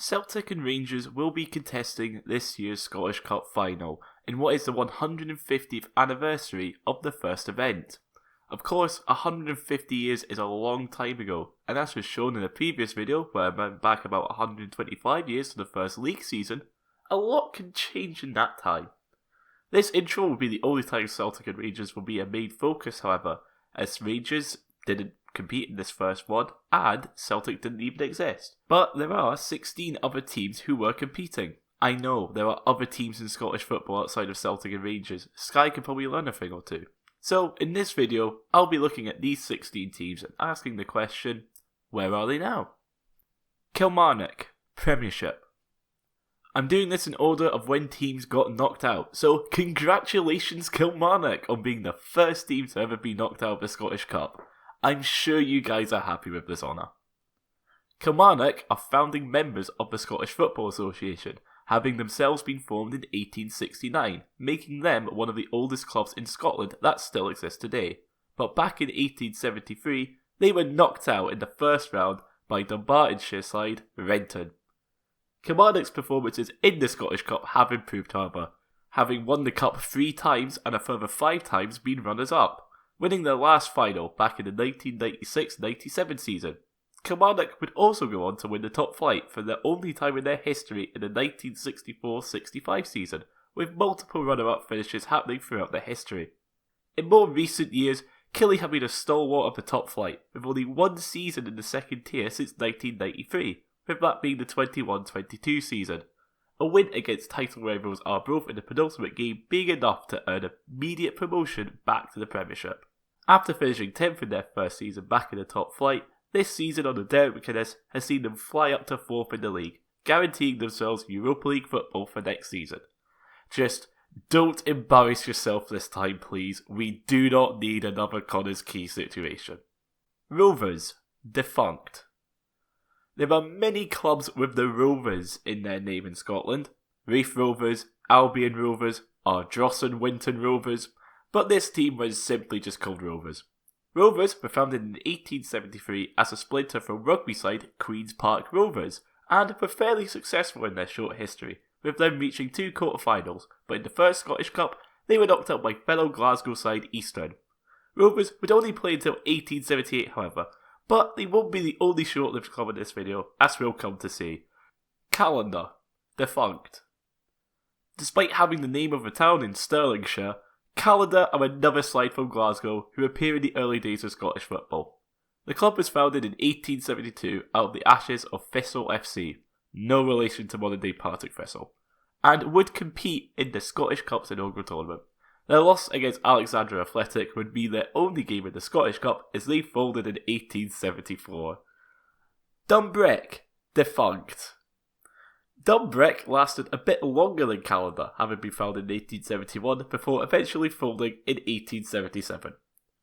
Celtic and Rangers will be contesting this year's Scottish Cup final in what is the 150th anniversary of the first event. Of course, 150 years is a long time ago, and as was shown in a previous video where I went back about 125 years to the first league season, a lot can change in that time. This intro will be the only time Celtic and Rangers will be a main focus, however, as Rangers didn't compete in this first one, and Celtic didn't even exist. But there are 16 other teams who were competing. I know, there are other teams in Scottish football outside of Celtic and Rangers. Sky could probably learn a thing or two. So, in this video, I'll be looking at these 16 teams and asking the question, where are they now? Kilmarnock, Premiership. I'm doing this in order of when teams got knocked out, so congratulations Kilmarnock on being the first team to ever be knocked out of the Scottish Cup. I'm sure you guys are happy with this honour. Kilmarnock are founding members of the Scottish Football Association, having themselves been formed in 1869, making them one of the oldest clubs in Scotland that still exist today. But back in 1873, they were knocked out in the first round by Dumbartonshire side Renton. Kilmarnock's performances in the Scottish Cup have improved, however, having won the Cup 3 times and a further 5 times been runners-up, winning their last final back in the 1996-97 season. Kilmarnock would also go on to win the top flight for the only time in their history in the 1964-65 season, with multiple runner-up finishes happening throughout their history. In more recent years, Killie have been a stalwart of the top flight, with only one season in the second tier since 1993, with that being the 21-22 season. A win against title rivals Arbroath in the penultimate game being enough to earn immediate promotion back to the Premiership. After finishing 10th in their first season back in the top flight, this season under Derek McInnes has seen them fly up to 4th in the league, guaranteeing themselves Europa League football for next season. Just don't embarrass yourself this time, please. We do not need another Connors Key situation. Rovers, Defunct. There are many clubs with the Rovers in their name in Scotland. Raith Rovers, Albion Rovers, Ardrossan Winton Rovers, but this team was simply just called Rovers. Rovers were founded in 1873 as a splinter from rugby side Queen's Park Rovers, and were fairly successful in their short history, with them reaching 2 quarter-finals, but in the first Scottish Cup, they were knocked out by fellow Glasgow side Eastern. Rovers would only play until 1878, however, but they won't be the only short-lived club in this video, as we'll come to see. Calendar, Defunct. Despite having the name of a town in Stirlingshire, Calendar are another side from Glasgow who appear in the early days of Scottish football. The club was founded in 1872 out of the ashes of Thistle FC, no relation to modern day Partick Thistle, and would compete in the Scottish Cup's inaugural tournament. Their loss against Alexandra Athletic would be their only game in the Scottish Cup as they folded in 1874. Dumbarton, Defunct. Dumbarton lasted a bit longer than Calendar, having been founded in 1871 before eventually folding in 1877.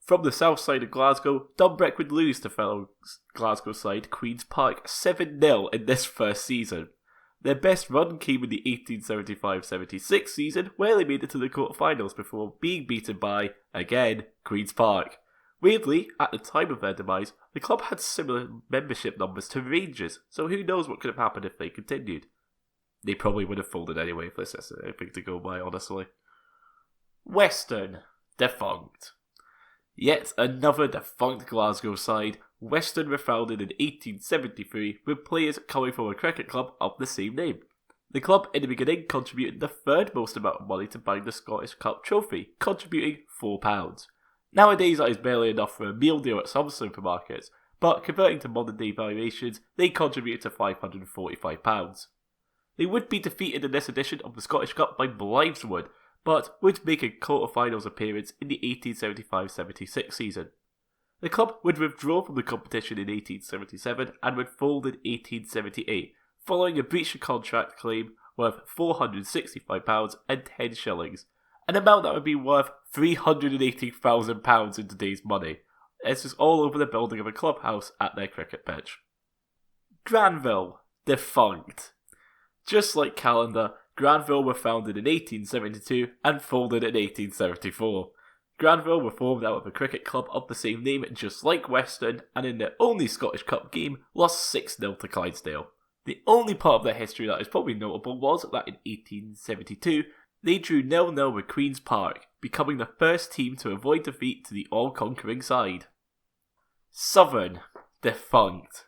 From the south side of Glasgow, Dumbarton would lose to fellow Glasgow side Queen's Park 7-0 in this first season. Their best run came in the 1875-76 season, where they made it to the quarterfinals before being beaten by, again, Queen's Park. Weirdly, at the time of their demise, the club had similar membership numbers to Rangers, so who knows what could have happened if they continued. They probably would have folded anyway if there's anything to go by, honestly. Western, Defunct. Yet another defunct Glasgow side, Western were founded in 1873 with players coming from a cricket club of the same name. The club in the beginning contributed the third most amount of money to buying the Scottish Cup trophy, contributing £4. Nowadays that is barely enough for a meal deal at some supermarkets, but converting to modern day valuations, they contributed to £545. They would be defeated in this edition of the Scottish Cup by Blytheswood, but would make a quarter-finals appearance in the 1875-76 season. The club would withdraw from the competition in 1877 and would fold in 1878, following a breach of contract claim worth £465 and 10 shillings, an amount that would be worth £380,000 in today's money. This is all over the building of a clubhouse at their cricket pitch. Granville, Defunct. Just like Calendar, Granville were founded in 1872 and folded in 1874. Granville were formed out of a cricket club of the same name just like Western, and in their only Scottish Cup game lost 6-0 to Clydesdale. The only part of their history that is probably notable was that in 1872, they drew 0-0 with Queen's Park, becoming the first team to avoid defeat to the all-conquering side. Southern, defunct.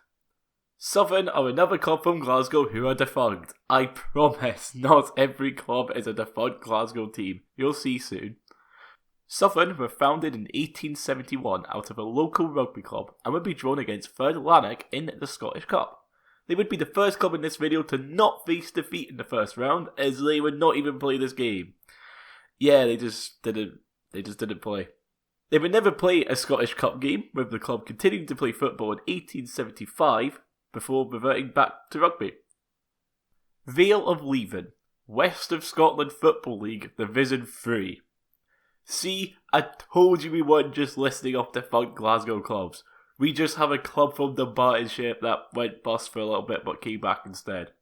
Southern are another club from Glasgow who are defunct. I promise, not every club is a defunct Glasgow team. You'll see soon. Southern were founded in 1871 out of a local rugby club and would be drawn against 3rd Lanark in the Scottish Cup. They would be the first club in this video to not face defeat in the first round, as they would not even play this game. Yeah, they just didn't play. They would never play a Scottish Cup game, with the club continuing to play football in 1875 before reverting back to rugby. Vale of Leven, West of Scotland Football League, Division 3. See, I told you we weren't just listing off defunct Glasgow clubs. We just have a club from Dumbarton that went bust for a little bit but came back instead.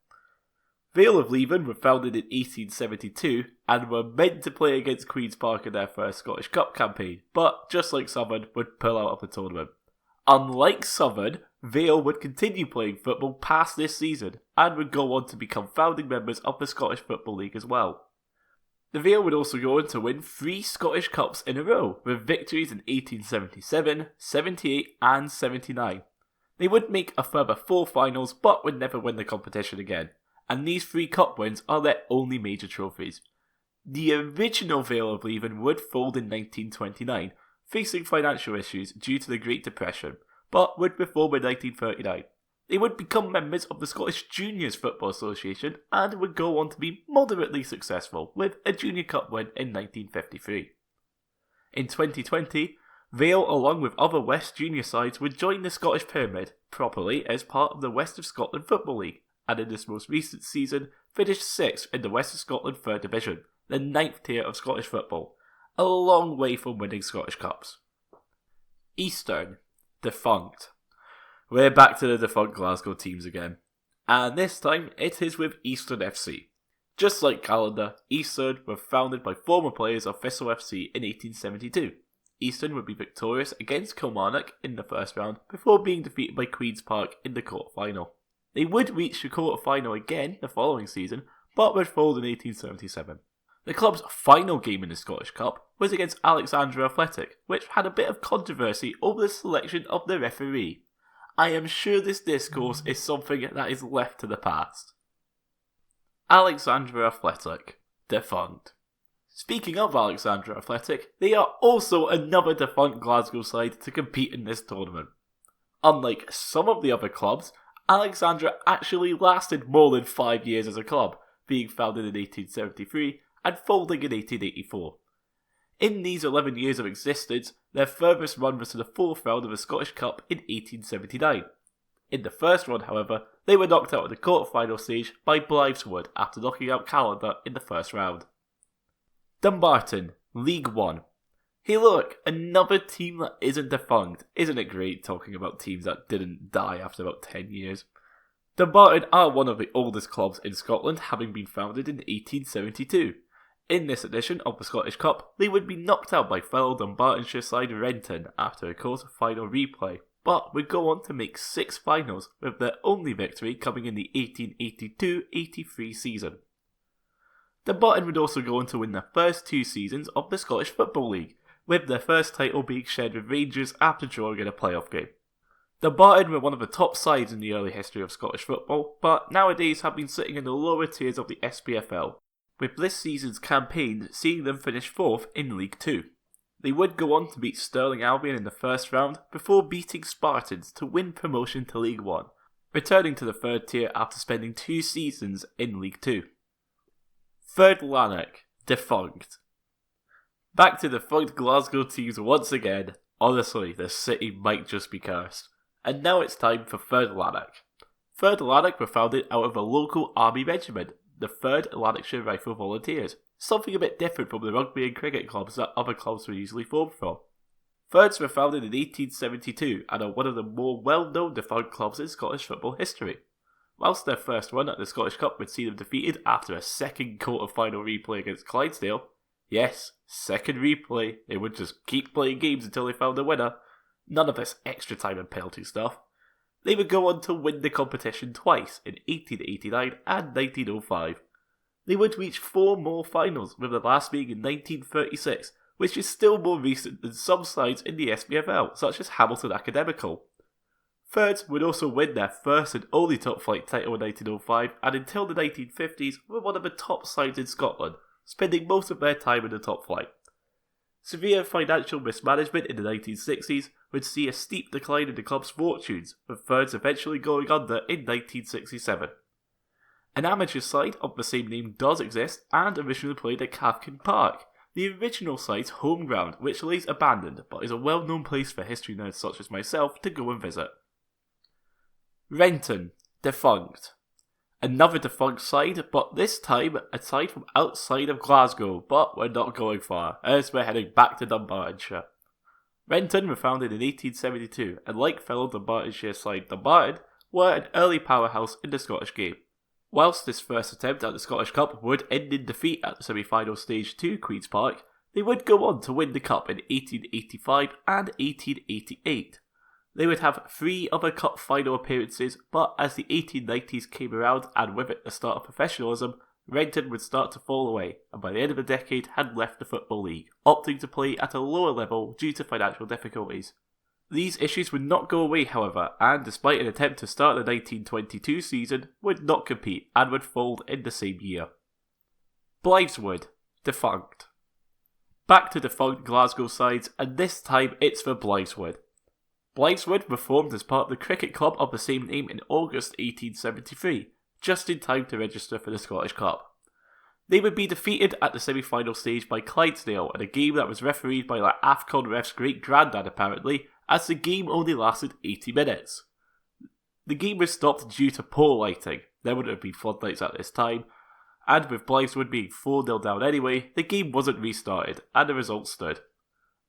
Vale of Leven were founded in 1872 and were meant to play against Queen's Park in their first Scottish Cup campaign, but just like Southern, would pull out of the tournament. Unlike Southern, Vale would continue playing football past this season and would go on to become founding members of the Scottish Football League as well. The Vale would also go on to win 3 Scottish Cups in a row, with victories in 1877, 78 and 79. They would make a further 4 finals but would never win the competition again, and these 3 cup wins are their only major trophies. The original Vale of Leven would fold in 1929, facing financial issues due to the Great Depression, but would reform in 1939. They would become members of the Scottish Juniors Football Association and would go on to be moderately successful with a Junior Cup win in 1953. In 2020, Vale along with other West Junior sides would join the Scottish Pyramid properly as part of the West of Scotland Football League, and in this most recent season finished 6th in the West of Scotland 3rd Division, the 9th tier of Scottish football, a long way from winning Scottish Cups. Eastern, defunct. We're back to the defunct Glasgow teams again, and this time it is with Eastern FC. Just like Calendar, Eastern were founded by former players of Thistle FC in 1872. Eastern would be victorious against Kilmarnock in the first round before being defeated by Queen's Park in the quarter-final. They would reach the quarter-final again the following season, but would fold in 1877. The club's final game in the Scottish Cup was against Alexandra Athletic, which had a bit of controversy over the selection of the referee. I am sure this discourse is something that is left to the past. Alexandra Athletic, defunct. Speaking of Alexandra Athletic, they are also another defunct Glasgow side to compete in this tournament. Unlike some of the other clubs, Alexandra actually lasted more than 5 years as a club, being founded in 1873 and folding in 1884. In these 11 years of existence, their furthest run was to the 4th round of the Scottish Cup in 1879. In the first run, however, they were knocked out at the quarter-final stage by Blytheswood after knocking out Calendar in the first round. Dumbarton, League 1. Hey look, another team that isn't defunct. Isn't it great talking about teams that didn't die after about 10 years? Dumbarton are one of the oldest clubs in Scotland, having been founded in 1872. In this edition of the Scottish Cup, they would be knocked out by fellow Dumbartonshire side Renton after a quarter-final replay, but would go on to make 6 finals, with their only victory coming in the 1882-83 season. Dumbarton would also go on to win the first 2 seasons of the Scottish Football League, with their first title being shared with Rangers after drawing in a playoff game. Dumbarton were one of the top sides in the early history of Scottish football, but nowadays have been sitting in the lower tiers of the SPFL, with this season's campaign seeing them finish 4th in League 2. They would go on to beat Stirling Albion in the first round before beating Spartans to win promotion to League 1, returning to the 3rd tier after spending 2 seasons in League 2. 3rd Lanark, defunct. Back to defunct Glasgow teams once again. Honestly, the city might just be cursed. And now it's time for 3rd Lanark. 3rd Lanark were founded out of a local army regiment, the 3rd Lanarkshire Rifle Volunteers, something a bit different from the rugby and cricket clubs that other clubs were usually formed from. Thirds were founded in 1872 and are one of the more well-known defunct clubs in Scottish football history. Whilst their first run at the Scottish Cup would see them defeated after a second quarter-final replay against Clydesdale, yes, second replay, they would just keep playing games until they found a winner, none of this extra time and penalty stuff, They would go on to win the competition twice in 1889 and 1905. They would reach 4 more finals, with the last being in 1936, which is still more recent than some sides in the SPFL, such as Hamilton Academical. Thirds would also win their first and only top flight title in 1905, and until the 1950s were one of the top sides in Scotland, spending most of their time in the top flight. Severe financial mismanagement in the 1960s would see a steep decline in the club's fortunes, with Thirds eventually going under in 1967. An amateur side of the same name does exist and originally played at Cafkin Park, the original side's home ground, which lays abandoned but is a well-known place for history nerds such as myself to go and visit. Renton, defunct. Another defunct side, but this time a side from outside of Glasgow, but we're not going far, as we're heading back to Dumbartonshire. Renton were founded in 1872, and like fellow Dumbartonshire side Dumbarton, were an early powerhouse in the Scottish game. Whilst this first attempt at the Scottish Cup would end in defeat at the semi-final stage to Queen's Park, they would go on to win the Cup in 1885 and 1888. They would have 3 other Cup final appearances, but as the 1890s came around and with it the start of professionalism, Renton would start to fall away, and by the end of the decade had left the Football League, opting to play at a lower level due to financial difficulties. These issues would not go away, however, and despite an attempt to start the 1922 season, would not compete and would fold in the same year. Blytheswood, defunct. Back to defunct Glasgow sides, and this time it's for Blytheswood. Blytheswood were formed as part of the cricket club of the same name in August 1873, just in time to register for the Scottish Cup. They would be defeated at the semi-final stage by Clydesdale in a game that was refereed by their AFCON ref's great granddad apparently, as the game only lasted 80 minutes. The game was stopped due to poor lighting, there wouldn't have been floodlights at this time, and with Blytheswood being 4-0 down anyway, the game wasn't restarted, and the result stood.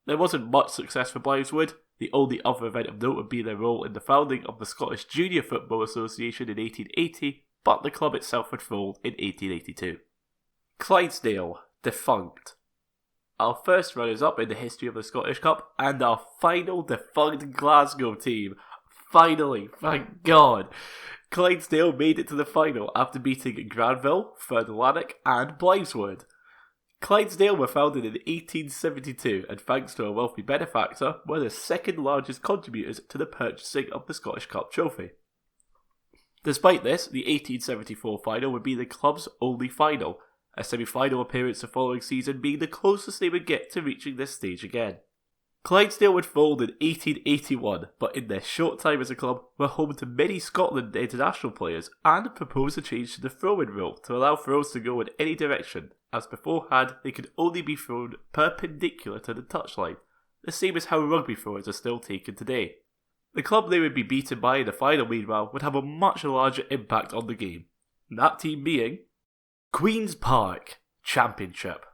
There wasn't much success for Blytheswood. The only other event of note would be their role in the founding of the Scottish Junior Football Association in 1880, but the club itself would fold in 1882. Clydesdale, defunct. Our first runners-up in the history of the Scottish Cup, and our final defunct Glasgow team. Finally, thank God. Clydesdale made it to the final after beating Granville, Lanark and Blytheswood. Clydesdale were founded in 1872 and thanks to a wealthy benefactor were the second largest contributors to the purchasing of the Scottish Cup trophy. Despite this, the 1874 final would be the club's only final, a semi-final appearance the following season being the closest they would get to reaching this stage again. Clydesdale would fold in 1881, but in their short time as a club were home to many Scotland international players and proposed a change to the throw-in rule to allow throws to go in any direction, as beforehand they could only be thrown perpendicular to the touchline, the same as how rugby throws are still taken today. The club they would be beaten by in the final meanwhile would have a much larger impact on the game, that team being Queen's Park Championship.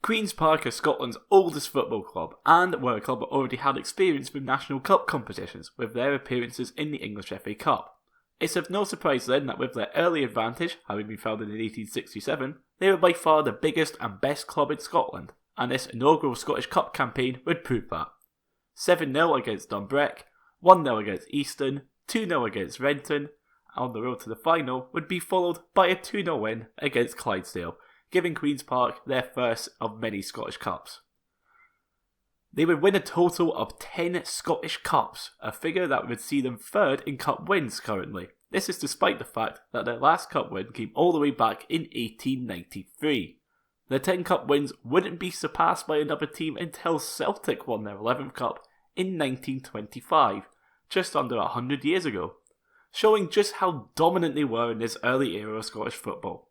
Queen's Park are Scotland's oldest football club and were a club that already had experience with national cup competitions with their appearances in the English FA Cup. It's of no surprise then that with their early advantage, having been founded in 1867, they were by far the biggest and best club in Scotland, and this inaugural Scottish Cup campaign would prove that. 7-0 against Dumbarton, 1-0 against Easton, 2-0 against Renton, on the road to the final would be followed by a 2-0 win against Clydesdale, giving Queen's Park their first of many Scottish Cups. They would win a total of 10 Scottish Cups, a figure that would see them third in Cup wins currently. This is despite the fact that their last Cup win came all the way back in 1893. Their 10 Cup wins wouldn't be surpassed by another team until Celtic won their 11th Cup in 1925, just under 100 years ago, showing just how dominant they were in this early era of Scottish football.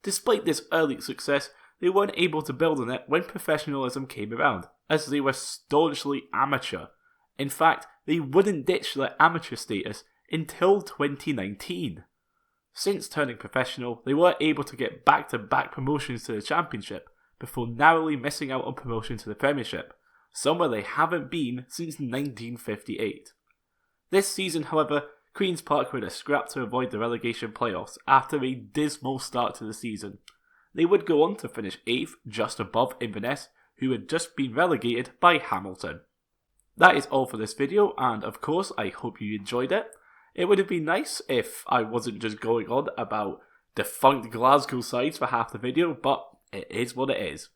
Despite this early success, they weren't able to build on it when professionalism came around, as they were staunchly amateur. In fact, they wouldn't ditch their amateur status until 2019. Since turning professional, they were able to get back-to-back promotions to the Championship, before narrowly missing out on promotion to the Premiership, somewhere they haven't been since 1958. This season, however, Queen's Park were in a scrap to avoid the relegation playoffs after a dismal start to the season. They would go on to finish 8th, just above Inverness, who had just been relegated by Hamilton. That is all for this video, and of course I hope you enjoyed it. It would have been nice if I wasn't just going on about Defunct Glasgow sides for half the video, but it is what it is.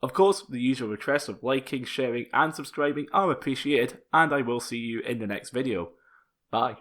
Of course, the usual requests of liking, sharing and subscribing are appreciated, and I will see you in the next video. Bye.